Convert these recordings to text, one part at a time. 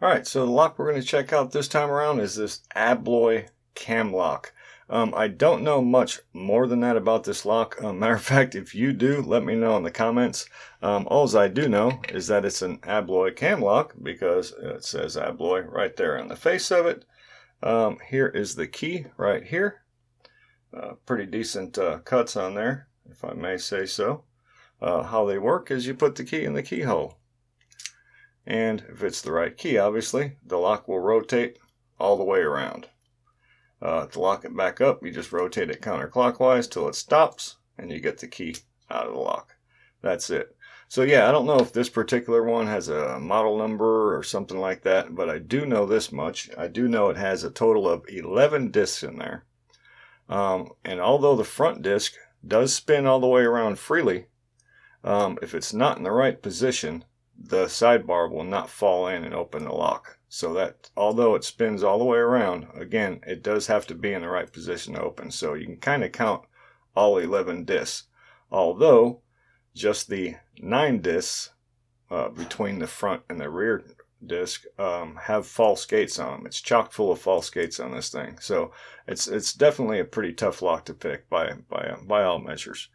Alright, so the lock we're going to check out this time around is this Abloy cam lock. I don't know much more than that about this lock. Matter of fact, if you do, let me know in the comments. All I do know is that it's an Abloy cam lock because it says Abloy right there on the face of it. Here is the key right here. Pretty decent cuts on there, if I may say so. How they work is you put the key in the keyhole. And if it's the right key, obviously, the lock will rotate all the way around. To lock it back up, you just rotate it counterclockwise till it stops, and you get the key out of the lock. That's it. So yeah, I don't know if this particular one has a model number or something like that, but I do know this much. I do know it has a total of 11 discs in there. And although the front disc does spin all the way around freely, if it's not in the right position, the sidebar will not fall in and open the lock. So that although it spins all the way around, again, it does have to be in the right position to open. So you can kind of count all 11 discs. Although just the 9 discs between the front and the rear disc have false gates on them. It's chock full of false gates on this thing. So it's definitely a pretty tough lock to pick by all measures.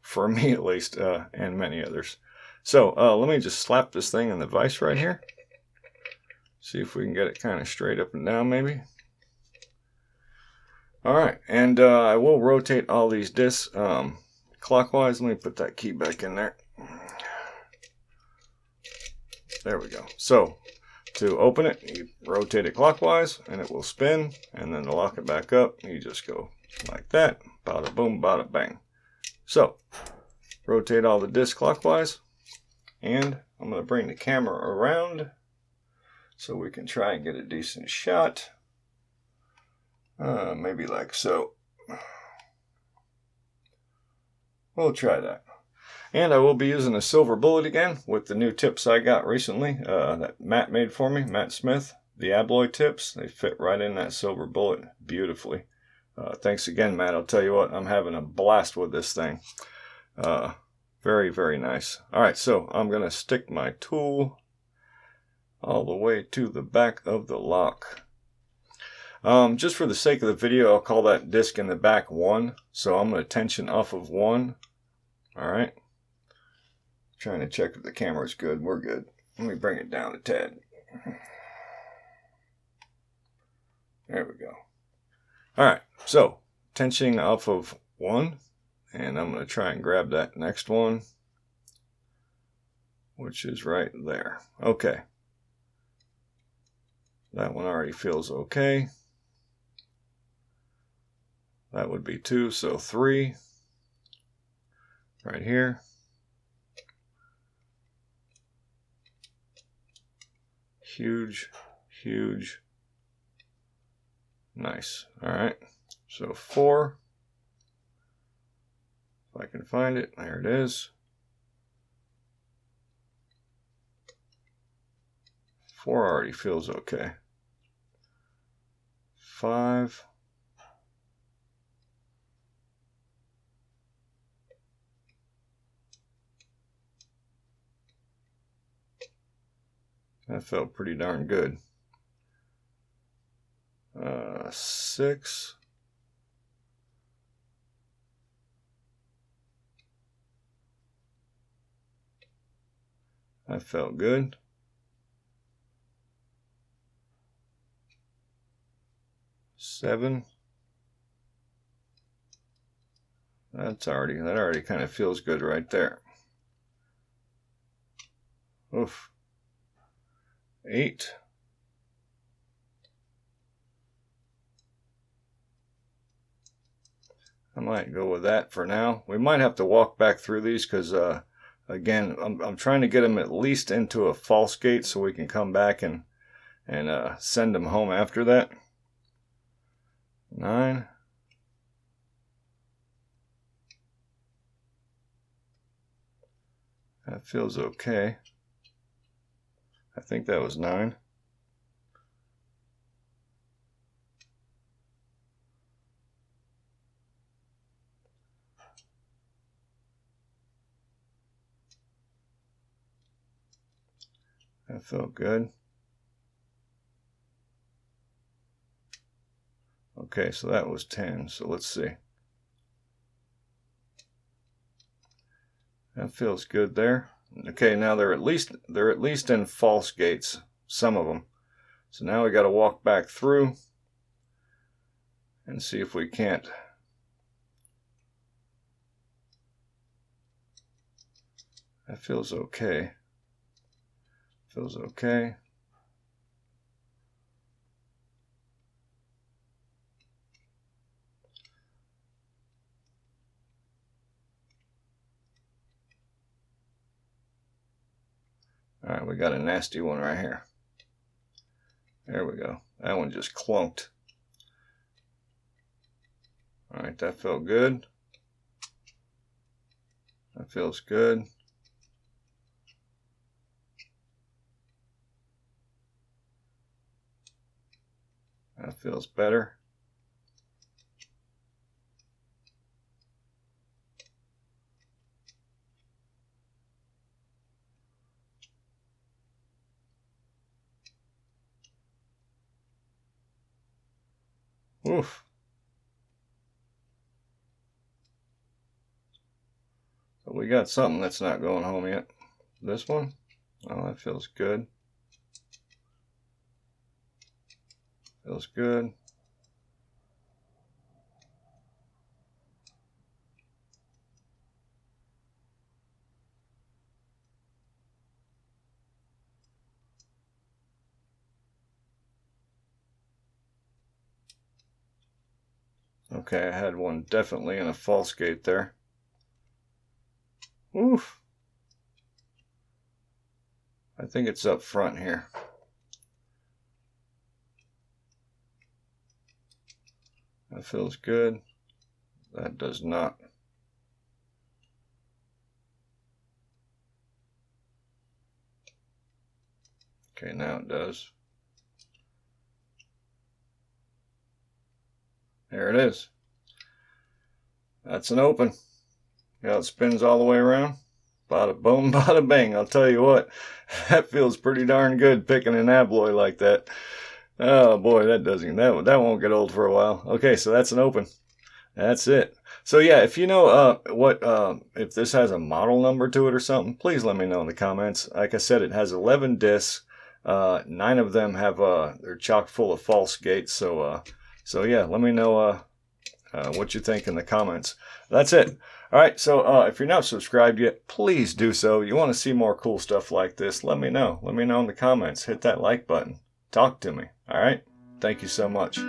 For me at least, and many others. So let me just slap this thing in the vise right here. See if we can get it kind of straight up and down maybe. Alright, and I will rotate all these discs clockwise. Let me put that key back in there. There we go. So to open it, you rotate it clockwise and it will spin, and then to lock it back up, you just go like that. Bada boom, bada bang. So rotate all the discs clockwise. And I'm going to bring the camera around so we can try and get a decent shot. Maybe like so. We'll try that. And I will be using a silver bullet again with the new tips I got recently that Matt made for me, Matt Smith. The Abloy tips, they fit right in that silver bullet beautifully. Thanks again, Matt. I'll tell you what, I'm having a blast with this thing. Very, very nice. Alright, so I'm going to stick my tool all the way to the back of the lock. Just for the sake of the video, I'll call that disc in the back 1. So I'm going to tension off of 1. Alright. Trying to check if the camera's good. We're good. Let me bring it down a tad. There we go. Alright, so tensioning off of 1. And I'm going to try and grab that next one, which is right there. Okay. That one already feels okay. That would be 2, so 3. Right here. Huge, huge. Nice. All right. So 4. If I can find it, there it is. 4 already feels okay. 5. That felt pretty darn good. 6. That felt good. 7. That already kind of feels good right there. Oof. 8. I might go with that for now. We might have to walk back through these because again, I'm trying to get them at least into a false gate so we can come back and send them home after that. 9. That feels okay. I think that was 9. That felt good. Okay, so that was 10. So let's see. That feels good there. Okay, now they're at least in false gates, some of them. So now we got to walk back through and see if we can't. That feels okay. Feels okay. All right, we got a nasty one right here. There we go. That one just clunked. All right, that felt good. That feels good. That feels better. Oof. So we got something that's not going home yet. This one? Oh, that feels good. Feels good. Okay, I had one definitely in a false gate there. Oof. I think it's up front here. That feels good. That does not. Okay, now it does. There it is. That's an open. Yeah, it spins all the way around. Bada boom, bada bang. I'll tell you what, that feels pretty darn good picking an Abloy like that. Oh boy, that won't get old for a while. Okay, so that's an open. That's it. So yeah, if you know if this has a model number to it or something, please let me know in the comments. Like I said, it has 11 discs. 9 of them have they're chock full of false gates. So yeah, let me know what you think in the comments. That's it. All right, so if you're not subscribed yet, please do so. You want to see more cool stuff like this, let me know. Let me know in the comments. Hit that like button. Talk to me. All right? Thank you so much.